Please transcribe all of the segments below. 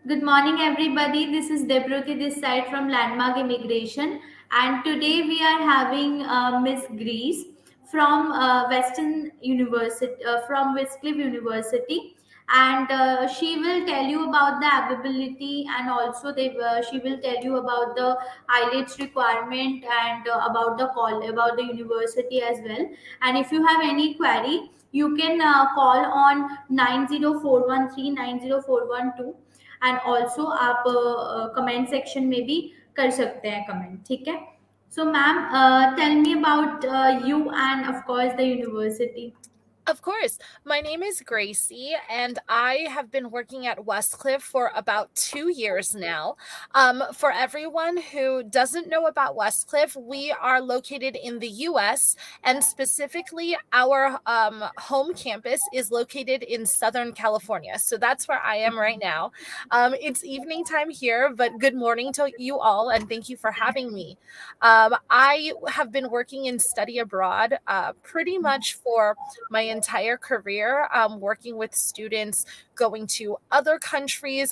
Good morning, everybody. This is Debruti this side from Landmark Immigration, and today we are having Miss Grease from Western University, from Westcliff University, and she will tell you about the availability, and also she will tell you about the IELTS requirement and about the university as well. And if you have any query, you can call on 9041390412, and also आप comment section में भी कर सकते हैं comment ठीक है so ma'am tell me about you and of course the university Of course. My name is Gracie, and I have been working at Westcliff for about 2 years now. For everyone who doesn't know about Westcliff, we are located in the US, and specifically, our home campus is located in Southern California. So that's where I am right now. It's evening time here, but good morning to you all, and thank you for having me. I have been working in study abroad pretty much for my entire career, working with students going to other countries.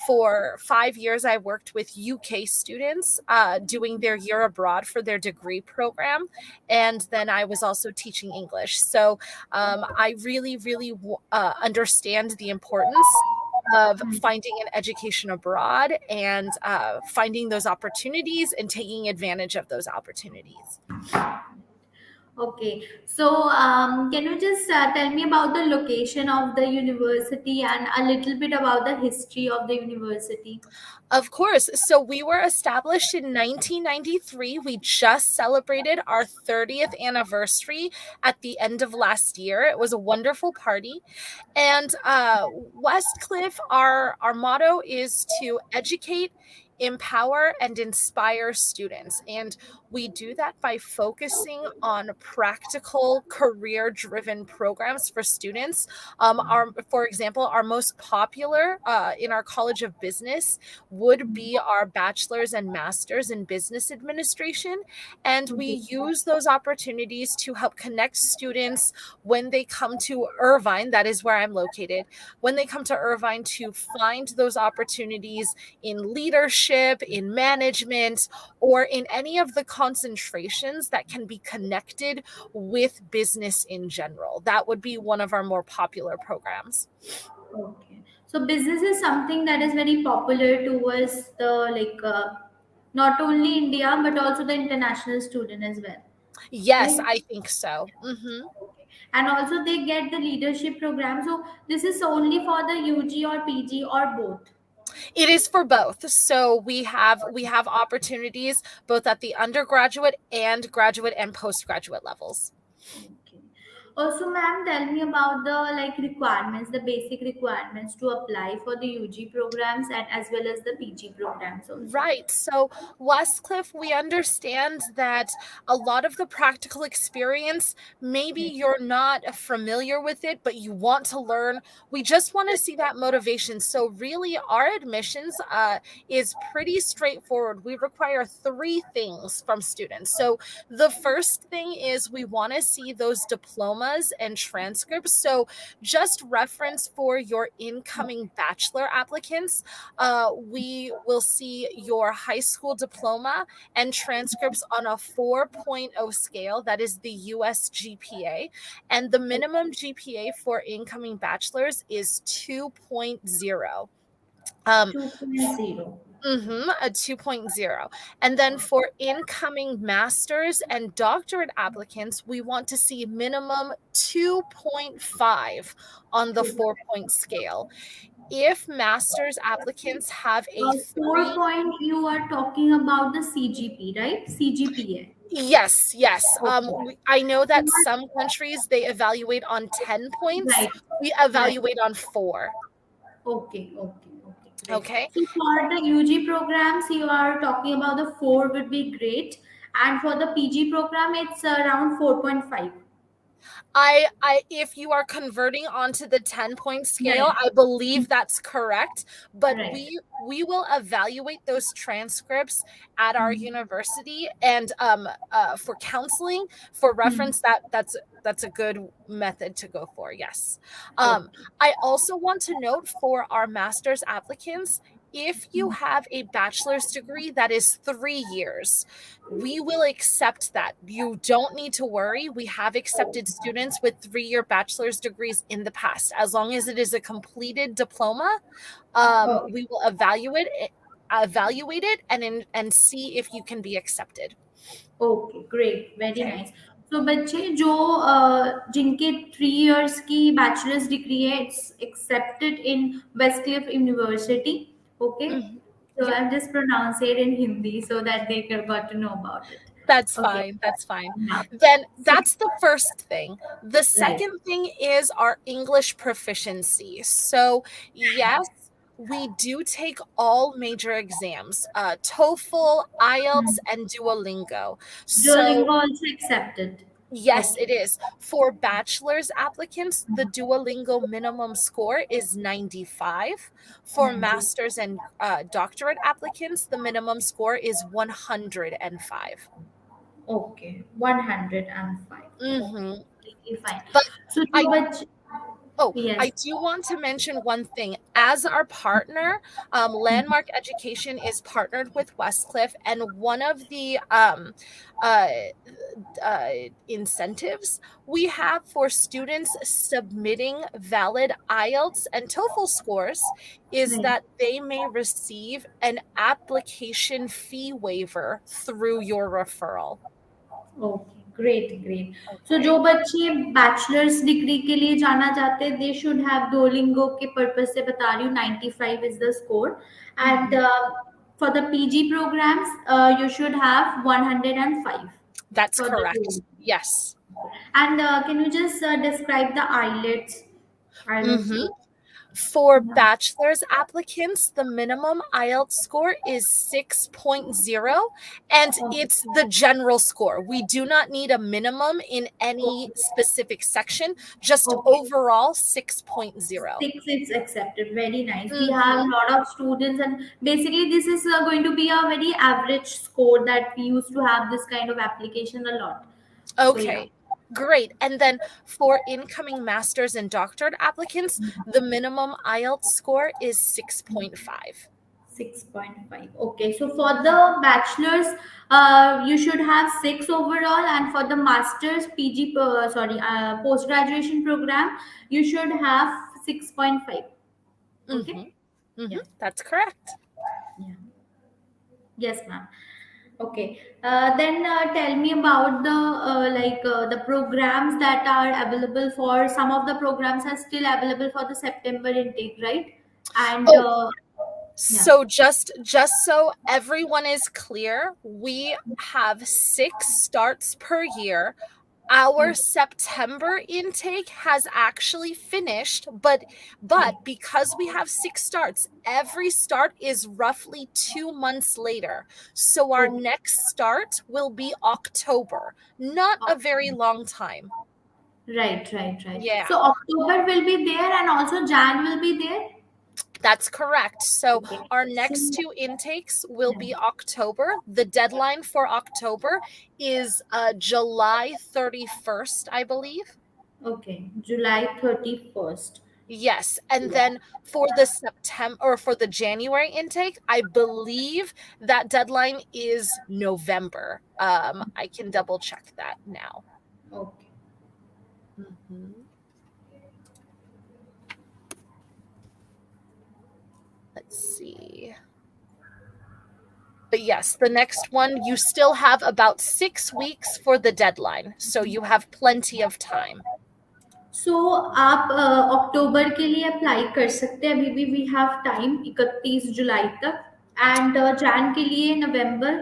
For 5 years, I worked with UK students doing their year abroad for their degree program. And then I was also teaching English. So I really understand the importance of finding an education abroad and finding those opportunities and taking advantage of those opportunities. Okay, so can you just tell me about the location of the university and a little bit about the history of the university? Of course. So we were established in 1993. We just celebrated our 30th anniversary at the end of last year. It was a wonderful party. And Westcliff, our motto is to educate, empower, and inspire students. And we do that by focusing on practical, career-driven programs for students. For example, our most popular in our College of Business would be our bachelor's and master's in business administration. And we use those opportunities to help connect students when they come to Irvine, that is where I'm located, when they come to Irvine to find those opportunities in leadership, in management, or in any of the concentrations that can be connected with business in general. That would be one of our more popular programs. Okay, so business is something that is very popular towards the not only India but also the international student as well, Yes, right? I think so. Okay. And also they get the leadership program. So this is only for the UG or PG or both. It is for both. So we have opportunities both at the undergraduate and postgraduate levels. Okay. Also, ma'am, tell me about the requirements, the basic requirements to apply for the UG programs and as well as the PG programs also. Right. So, Westcliff, we understand that a lot of the practical experience, maybe you're not familiar with it, but you want to learn. We just want to see that motivation. So, really, our admissions is pretty straightforward. We require three things from students. So, the first thing is we want to see those diplomas and transcripts. So, just reference for your incoming bachelor applicants, we will see your high school diploma and transcripts on a 4.0 scale. That is the US GPA. And the minimum GPA for incoming bachelors is 2.0. Um, 2.0. a 2.0. And then for incoming masters and doctorate applicants, we want to see minimum 2.5 on the 4-point scale. If master's applicants have a 4 3, point, you are talking about the CGP, right? CGPA. yes. Okay. I know that some countries they evaluate on 10 points. Right. We Right. evaluate on 4. Okay, great. Okay. So for the UG programs, you are talking about the 4 would be great. And for the PG program, it's around 4.5. I if you are converting onto the 10-point scale, Right. I believe that's correct, but Right. we will evaluate those transcripts at our Hmm. university, and for counseling, for Hmm. reference, that's a good method to go for. Yes. Okay. I also want to note for our master's applicants, if you have a bachelor's degree that is 3 years, we will accept that. You don't need to worry. We have accepted students with 3-year bachelor's degrees in the past. As long as it is a completed diploma, Okay. we will evaluate it and see if you can be accepted. Okay great very Okay. Nice तो बच्चे जो जिनके 3 years की bachelor's degree है it's accepted in Westcliff University okay Mhm. so Yep. I'll just pronounce it in Hindi so that they got to know about it. That's Okay. fine. That's fine. Now, Then so that's the first thing. The right. second thing is our English proficiency. So, yes, we do take all major exams, TOEFL, IELTS, and Duolingo. So, Duolingo also accepted. yes, Okay. it is. For bachelor's applicants, the Duolingo minimum score is 95. For 90. master's and doctorate applicants, the minimum score is 105. Okay. 105. Okay. Mhm. Completely fine. But So I जो बच oh, I yes. do want to mention one thing. As our partner, Landmark Education is partnered with Westcliff, and one of the uh, incentives we have for students submitting valid IELTS and TOEFL scores is Right. that they may receive an application fee waiver through your referral. Okay great great so जो Okay. बच्चे bachelors degree के लिए जाना चाहते हैं they should have Duolingo के purpose से बता रही हूँ 95 is the score and Mhm. For the PG programmes you should have 105 That's for the correct. Duolingo. Yes. And can you just describe the IELTS Mhm. score? For Yeah. bachelor's applicants, the minimum IELTS score is 6.0, and Okay. it's the general score. We do not need a minimum in any Okay. specific section, just Okay. overall 6.0. Six is accepted. Very nice. We have a Mhm. lot of students, and basically, this is going to be a very average score that we used to have this kind of application a lot. So, yeah, Okay. Great. And then for incoming master's and doctorate applicants, the minimum IELTS score is 6.5. 6.5. Okay, so for the bachelor's, you should have six overall, and for the master's, PG, post graduation program, you should have 6.5. Okay, Mhm. Mhm. yeah, That's correct. yeah, yes, ma'am. Okay. Then tell me about the programs that are available for some of the programs are still available for the September intake, right? And Oh, yeah. so just so everyone is clear, we have 6 starts per year. Our Okay. September intake has actually finished, but because we have 6 starts, every start is roughly 2 months later. So our Okay. next start will be October. Not a very long time. Right, right, right. Yeah. So October will be there and also Jan will be there. That's correct. So Okay. our So next 2 intakes will yeah. be October. The deadline for October is July 31st, I believe. Okay. July 31st. Yes. And Yeah. then for the September or for the January intake, I believe that deadline is November. I can double check that now. Okay. Mhm. Let's see. But yes, the next one, you still have about 6 weeks for the deadline. So you have plenty of time. सो आप अक्टूबर के लिए apply कर सकते हैं अभी भी we have time 31 जुलाई तक and Jain के लिए नवंबर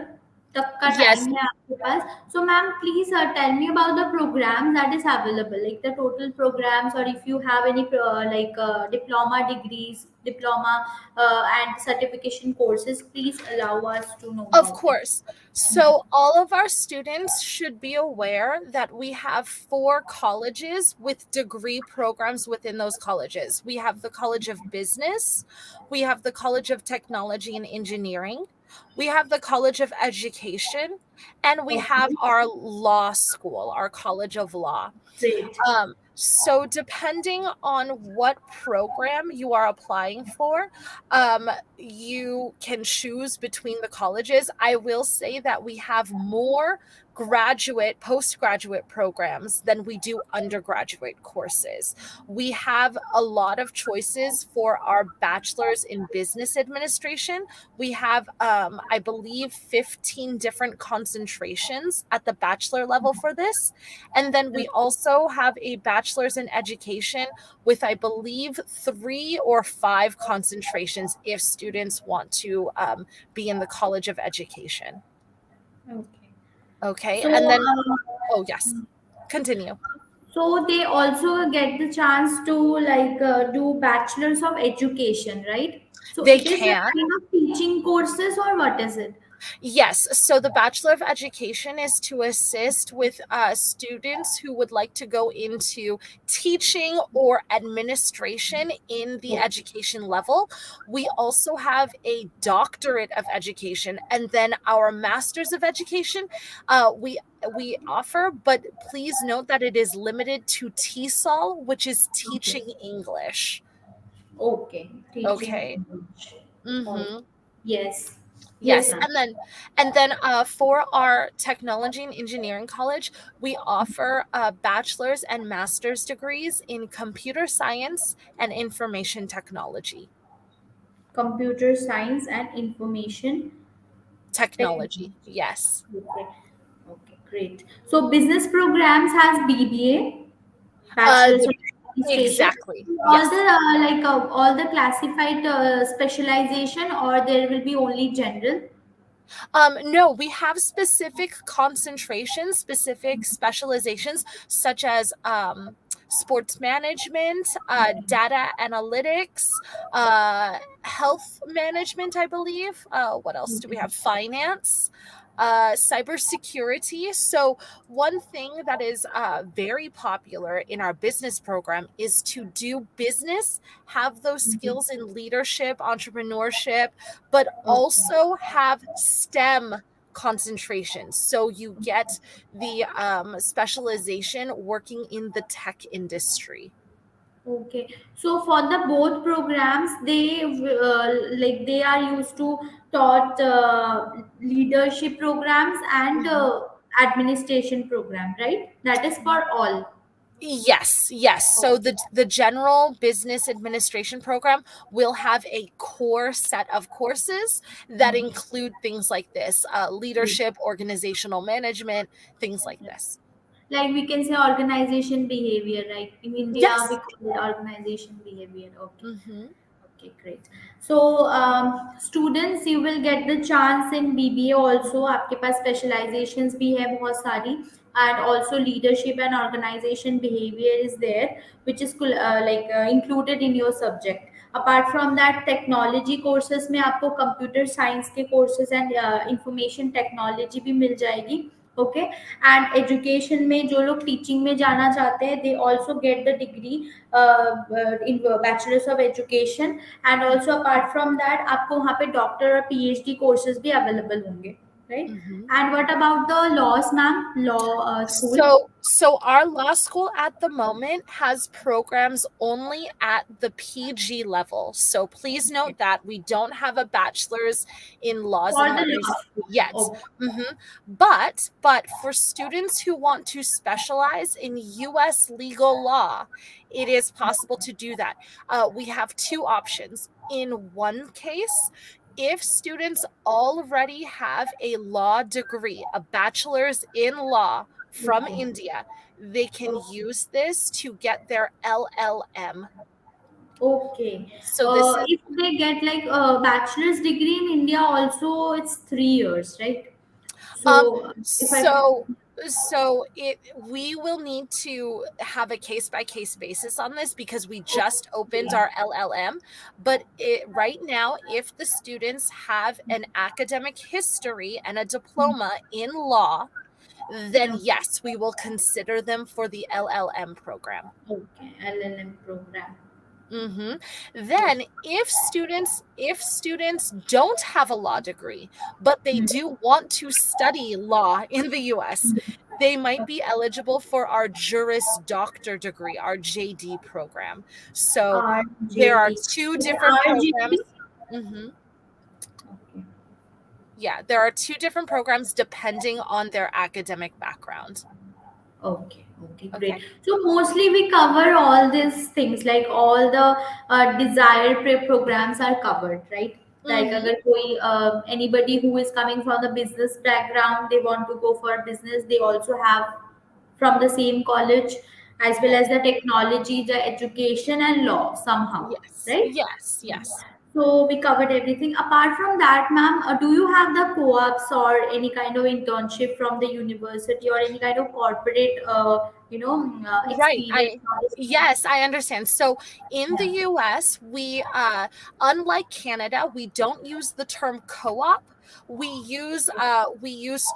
तक का Yes, टाइम है आपके पास. So ma'am, please tell me about the programs that is available, like the total programs, or if you have any diploma degrees, diploma and certification courses, please allow us to know of about it. course. So, all of our students should be aware that we have four colleges with degree programs within those colleges. We have the College of Business, we have the College of Technology and Engineering, we have the College of Education, and we have Okay, our law school, our College of Law. great. So depending on what program you are applying for, you can choose between the colleges. I will say that we have more graduate, postgraduate programs than we do undergraduate courses. We have a lot of choices for our bachelor's in business administration. We have, I believe, 15 different concentrations at the bachelor level for this. And then we also have a bachelor's in education with, I believe, 3 or 5 concentrations if students want to be in the College of Education. Okay. Okay. So, And then, oh, yes, continue. so they also get the chance to do bachelor's of education, right? So They it is a can. kind of teaching courses, or what is it? Yes. So the Bachelor of Education is to assist with students who would like to go into teaching or administration in the Okay. education level. We also have a Doctorate of Education, and then our Masters of Education. We offer, but please note that it is limited to TESOL, which is Okay. teaching English. Okay. Teaching Okay. English. Oh, Mm-hmm. yes. Yes, Yes, ma'am. and then for our technology and engineering college, we offer bachelor's and master's degrees in computer science and information technology. Computer science and information technology. Technology, yes. Okay. Okay, great. So business programs has BBA, Bachelor's The of Administration. exactly, All the yes. all the classified specialization, or there will be only general. No, we have specific concentrations, specific specializations, such as sports management, data analytics, health management, I believe. What else do we have? Finance. Cybersecurity. So, one thing that is very popular in our business program is to do business, have those Mhm. skills in leadership, entrepreneurship, but Okay. also have STEM concentrations. So you get the specialization working in the tech industry. Okay. So for the both programs, they are used to taught leadership programs and Mhm. administration program, right? That is for all. Yes, yes. So Okay. the general business administration program will have a core set of courses that include things like this, Great. leadership, organizational management, things like this. Like we can say organization behavior, right? In India we Yes. call it organization behavior. Okay. Hmm. Okay, great. So students, you will get the chance in BBA also. आपके पास specializations भी है बहुत सारी, and also leadership and organization behavior is there, which is included in your subject. Apart from that, technology courses में आपको computer science के courses and information technology भी मिल जाएगी. ओके. एंड एजुकेशन में जो लोग टीचिंग में जाना चाहते हैं, they also get the degree in bachelors of education. And also apart from that आपको वहाँ पे डॉक्टर और पीएचडी कोर्सेज भी अवेलेबल होंगे, right? Hmm. And what about the loss ma'am, law school? So our law school at the moment has programs only at the PG level. So please note that we don't have a bachelor's in laws for and the letters law. yet. But for students who want to specialize in US legal law, it is possible to do that. We have two options. In one case, if students already have a law degree, a bachelor's in law from okay. India, they can use this to get their LLM. Okay. So this is If they get like a bachelor's degree in India, also it's 3 years, right? Um, So if I so so it we will need to have a case by case basis on this because we just opened okay. our LLM. But right now, if the students have an academic history and a diploma in law, then Okay, yes, we will consider them for the LLM program. okay, LLM program. Mhm. Okay. Then if students don't have a law degree, but they Hmm. do want to study law in the US, they might be eligible for our Juris Doctor degree, our JD program. So there are RJD. two It's different RJD. programs. Mhm. Okay. Yeah, there are two different programs depending on their academic background. Okay, okay, Okay? great. So mostly we cover all these things, like all the desired programs are covered, right? Like Mhm. agar koi, anybody who is coming from the business background, they want to go for business, they also have from the same college, as well as Yes. the technology, the education and law somehow, Yes. right? Yes. Yes. So we covered everything. Apart from that, ma'am, do you have the co-ops or any kind of internship from the university or any kind of corporate, Right. experience I on this thing? Yes, I understand. So in the Yeah. US, we unlike Canada, we don't use the term co-op. We use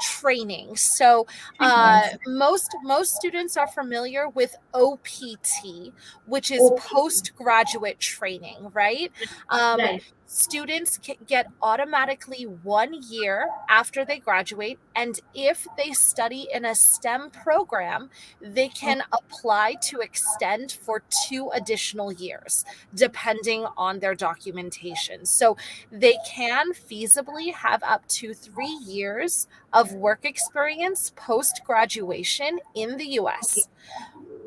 training. So Trainings. most students are familiar with OPT, which is Okay. postgraduate training, right? Um, Right. Students get automatically 1 year after they graduate, and if they study in a STEM program, they can Okay. apply to extend for 2 additional years, depending on their documentation. So they can feasibly have up to 3 years of work experience post graduation in the Okay. US. Okay.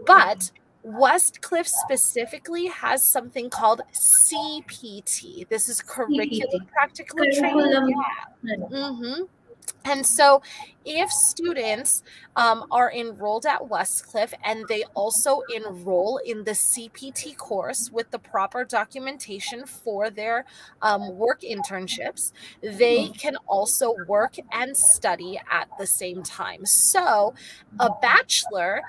But Westcliff specifically has something called CPT. This is curriculum CPT. practical training. Curriculum. Yeah. Mm-hmm. And so, if students are enrolled at Westcliff and they also enroll in the CPT course with the proper documentation for their work internships, they Okay. can also work and study at the same time. So, a bachelor,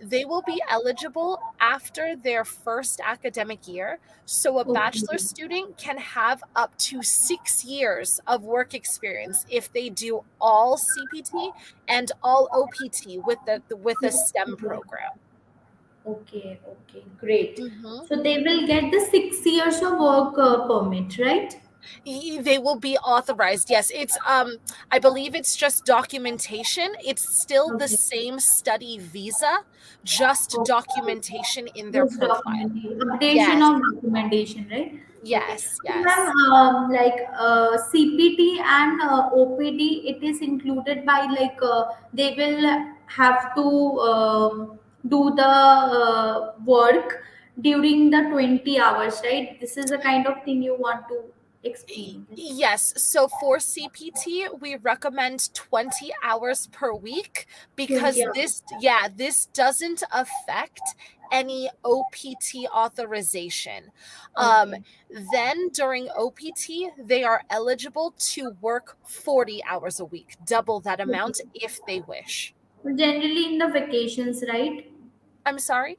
they will be eligible after their first academic year. So, a bachelor Okay. student can have up to 6 years of work experience if they do all CPT and all OPT with a STEM program. Okay. Okay. Great. Mhm. So they will get the 6 years of work permit, right? They will be authorized. Yes, it's I believe it's just documentation. It's still the Okay. same study visa, just Okay. documentation in their Just profile. documentation, updation Yes. of documentation, right? Okay. Yes, So, ma'am, yes. like CPT and OPD, it is included by like they will have to do the work during the 20 hours, right? This is the kind of thing you want to explain. Right? Yes. So for CPT, we recommend 20 hours per week 20 because hours. this doesn't affect any OPT authorization. Um, Okay. then during OPT, they are eligible to work 40 hours a week, double that Okay. amount if they wish. Generally in the vacations, right? I'm sorry?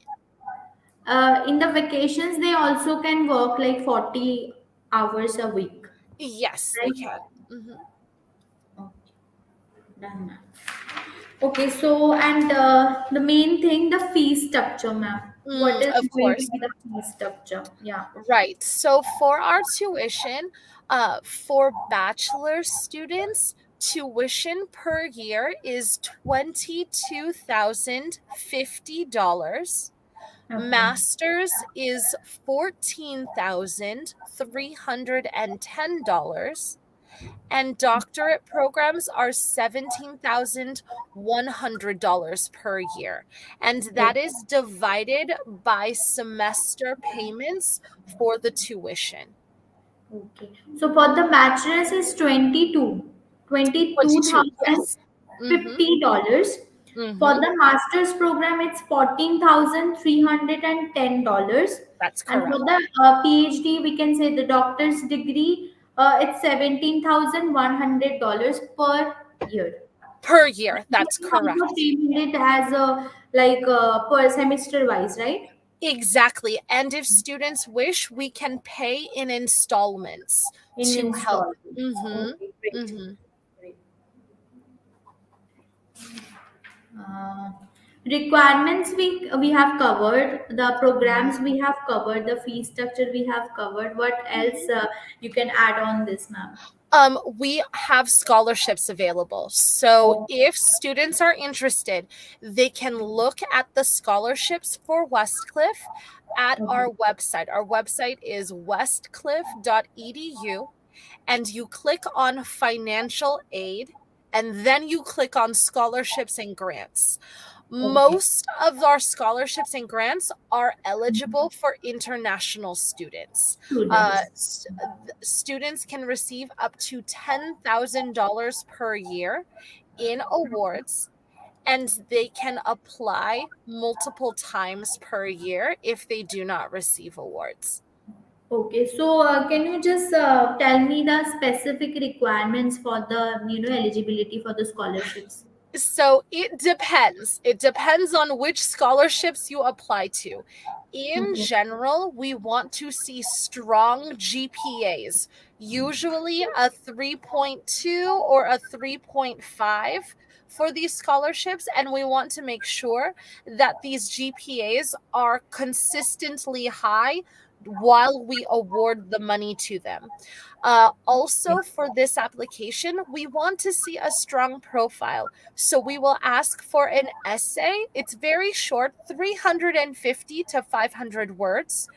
In the vacations they also can work like 40 hours a week, Yes, they right? can. Mhm. Okay, done, ma'am. Okay, so and the main thing, the fee structure, ma'am. What is Of going to course. be the fee structure? Yeah. Right. So for our tuition, for bachelor students, tuition per year is $22,050. Okay. Masters is $14,310, and doctorate programs are $17,100 per year. And that Okay. is divided by semester payments for the tuition. Okay. So for the bachelor's is 22, thousand yes. Mhm. fifty dollars. For Mhm. the master's program, it's $14,310. That's And for correct. the PhD, we can say the doctor's degree, it's $17,100 per year. Per year, that's In terms of correct. payment, it has a like per semester wise, right? Exactly. And if students wish, we can pay in installments In to help. installments. Mm-hmm. Okay, great. Mm-hmm. Great. Uh, Requirements we have covered, the programs we have covered, the fee structure we have covered. What else you can add on this, ma'am? We have scholarships available. So Oh, if students are interested, they can look at the scholarships for Westcliff at okay. our website. Our website is westcliff.edu, and you click on financial aid, and then you click on scholarships and grants. Okay. Most of our scholarships and grants are eligible for international students. Uh, Students. st- Students can receive up to $10,000 per year in awards, and they can apply multiple times per year if they do not receive awards. Okay, so can you just tell me the specific requirements for the eligibility for the scholarships? So it depends. It depends on which scholarships you apply to. In Okay. general, we want to see strong GPAs, usually a 3.2 or a 3.5 for these scholarships. And we want to make sure that these GPAs are consistently high while we award the money to them. Also, for this application, we want to see a strong profile. So we will ask for an essay. It's very short, 350 to 500 words,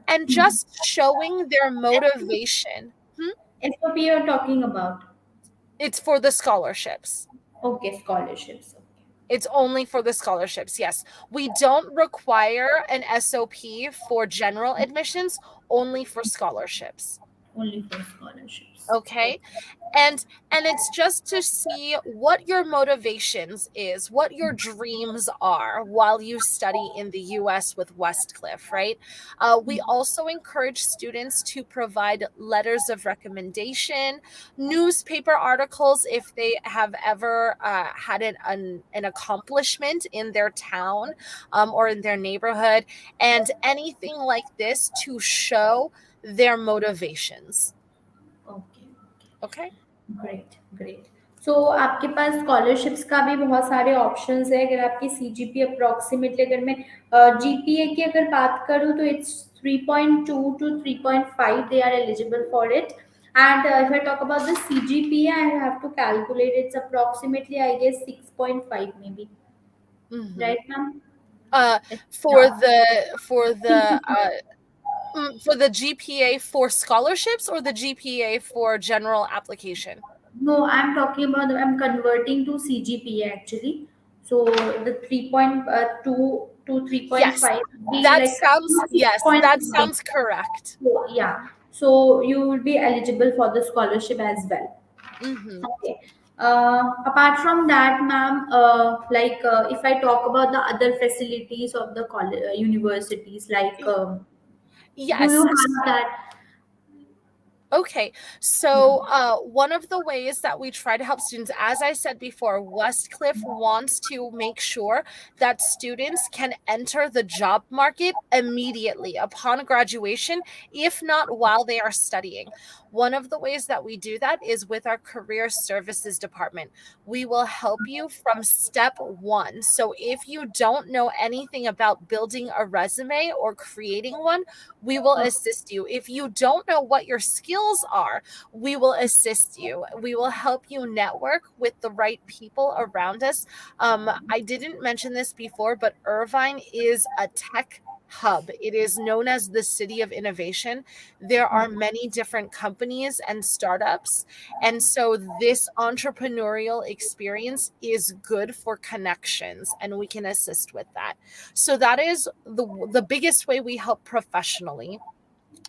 and Hmm. just showing their motivation. SOP you're talking about. It's for the scholarships. Okay, scholarships. Okay. It's only for the scholarships. Yes. We don't require an SOP for general admissions, only for scholarships. Only for scholarships. Okay. Okay. And it's just to see what your motivations is, what your dreams are while you study in the US with Westcliff, right? We also encourage students to provide letters of recommendation, newspaper articles if they have ever had an accomplishment in their town, or in their neighborhood, and anything like this to show their motivations. Okay. Okay. Great great so आपके पास scholarships का भी बहुत सारे options है अगर आपकी CGP approximately अगर मैं जीपीए की अगर बात करूँ तो it's 3.2 to 3.5 they are eligible for it and if I talk about the CGPA I have to calculate it's approximately I guess 6.5 maybe Mm-hmm. right ma'am Uh, for yeah the for the uh, 6 for the GPA for scholarships or the GPA for general application? No, I'm talking about I'm converting to CGPA actually. So the 3.2 to Yes, 3.5 be like that 6.5. sounds correct. So, yeah. So you will be eligible for the scholarship as well. Mm-hmm. Okay. Apart from that, ma'am, if I talk about the other facilities of the college, universities, like do you Yes. have that? Okay, Yeah. so one of the ways that we try to help students, as I said before, Westcliff wants to make sure that students can enter the job market immediately upon graduation, if not while they are studying. One of the ways that we do that is with our career services department. We will help you from step one. So if you don't know anything about building a resume or creating one, we will Okay. assist you. If you don't know what your skills are, we will assist you. We will help you network with the right people around us. I didn't mention this before, but Irvine is a tech hub. It is known as the city of innovation. There are many different companies and startups. And so this entrepreneurial experience is good for connections, and we can assist with that. So that is the biggest way we help professionally.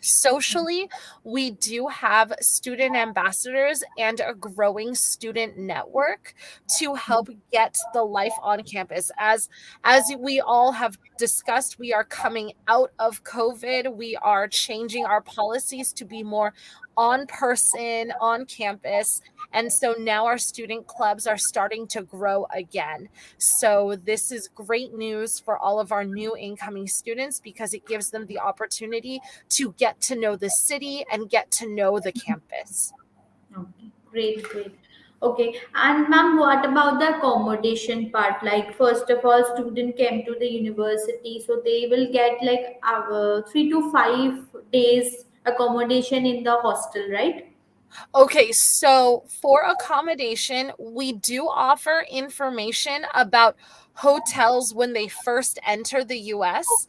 Socially, we do have student ambassadors and a growing student network to help get the life on campus. As we all have discussed, we are coming out of COVID. We are changing our policies to be more on person, on campus. And so now our student clubs are starting to grow again. So this is great news for all of our new incoming students because it gives them the opportunity to get to know the city and get to know the campus. Okay, great, great. Okay, and ma'am, what about the accommodation part? Like, first of all, student came to the university, so they will get like 3 to 5 days accommodation in the hostel, right? Okay, so for accommodation, we do offer information about hotels when they first enter the US.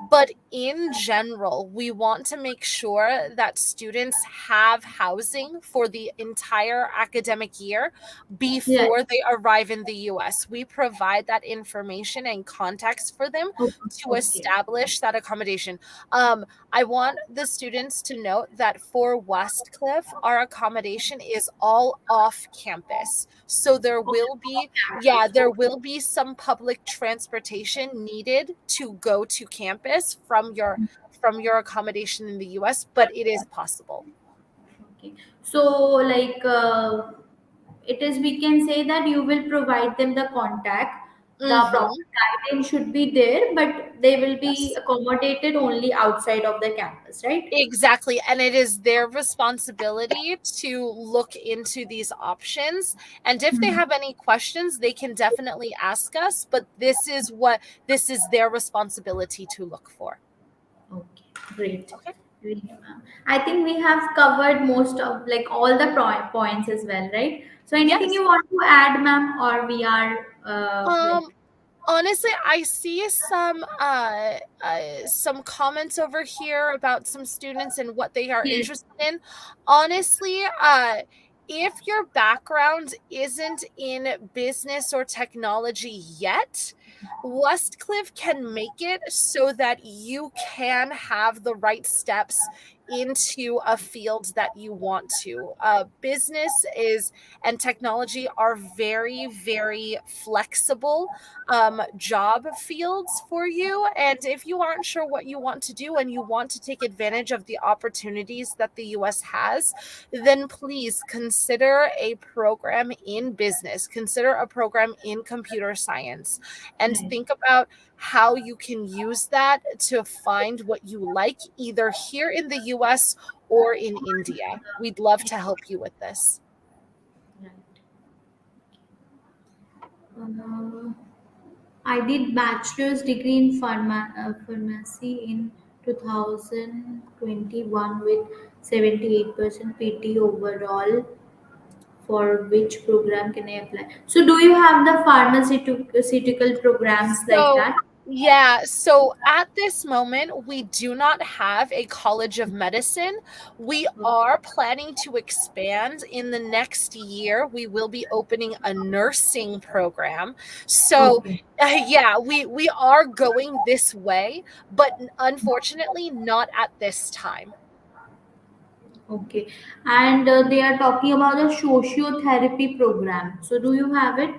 But in general, we want to make sure that students have housing for the entire academic year Yeah. before they arrive in the US. We provide that information and context for them Okay. to Okay. establish that accommodation. I want the students to note that for Westcliff, our accommodation is all off campus. So there Okay. will be, yeah, Campus. there will be some public transportation needed to go to campus from your accommodation in the US, but it is possible. Okay. So, like, it is, we can say that you will provide them the contact. The proper Mhm. guidance should be there, but they will be Yes. accommodated only outside of the campus, right? Exactly. And it is their responsibility to look into these options. And if they Hmm. have any questions, they can definitely ask us, but this is their responsibility to look for. Okay, great. Okay. Great, ma'am. I think we have covered most of like all the points as well, right? So anything Yes. you want to add, ma'am, or we are like Um Honestly, I see some comments over here about some students and what they are yes, interested in. Honestly, if your background isn't in business or technology yet, Westcliff can make it so that you can have the right steps into a field that you want to. Business is and technology are very, very flexible job fields for you. And if you aren't sure what you want to do and you want to take advantage of the opportunities that the US has, then please consider a program in business, consider a program in computer science, and right. think about how you can use that to find what you like either here in the US or in India. We'd love to help you with this. Right. Uh, I did bachelor's degree in pharmacy in 2021 with 78% PT overall. For which program can I apply? So, do you have the pharmaceutical programs like So, that? yeah, so at this moment, we do not have a College of Medicine. We are planning to expand in the next year. We will be opening a nursing program. So, Okay, yeah, we are going this way, but unfortunately, not at this time. okay. And they are talking about the sociotherapy program. So, do you have it?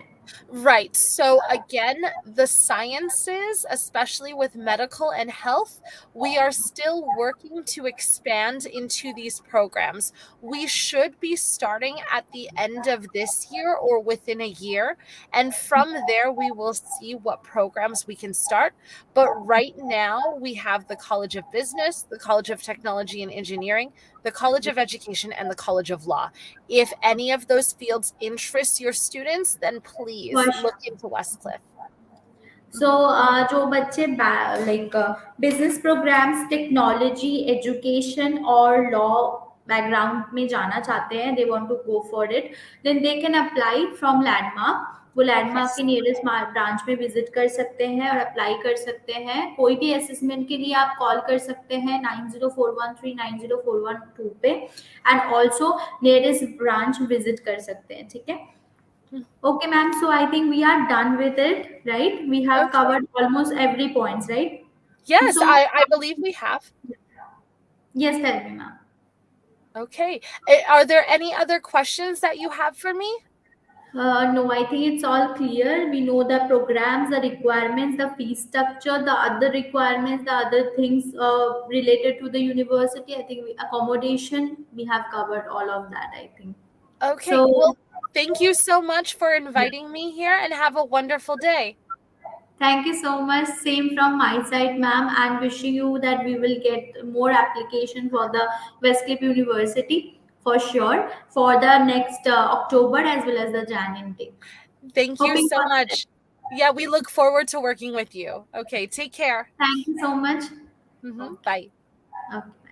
Right. So, again, the sciences, especially with medical and health, we are still working to expand into these programs. We should be starting at the end of this year or within a year. And from there, we will see what programs we can start. But right now, we have the College of Business, the College of Technology and Engineering, the College of Education, and the College of Law. If any of those fields interest your students, then please First. look into Westcliff. So जो बच्चे like business programmes technology education और law background में जाना चाहते हैं they want to go for it then they can apply from Landmark वो Landmark के Yes. Nearest branch में विजिट कर सकते हैं और अप्लाई कर सकते हैं कोई भी असेसमेंट के लिए आप कॉल कर सकते हैं 9041390412 पे and also nearest branch visit कर सकते हैं ठीक है Okay, ma'am. So I think we are done with it, right? We have Okay. covered almost every points, right? Yes, So I believe we have. Yes, tell me, ma'am. Okay. Are there any other questions that you have for me? No, I think it's all clear. We know the programs, the requirements, the fee structure, the other requirements, the other things related to the university. I think accommodation, we have covered all of that, I think. Okay. So, Well, thank you so much for yeah. inviting me here and have a wonderful day. Thank you so much. Same from my side, ma'am, and wishing you that we will get more application for the Westcliff University for sure for the next October as well as the Jan intake. Thank you Hoping so for the best. much. Yeah, we look forward to working with you. Okay, take care. Thank you so much. Hmm. Okay. Bye. Okay.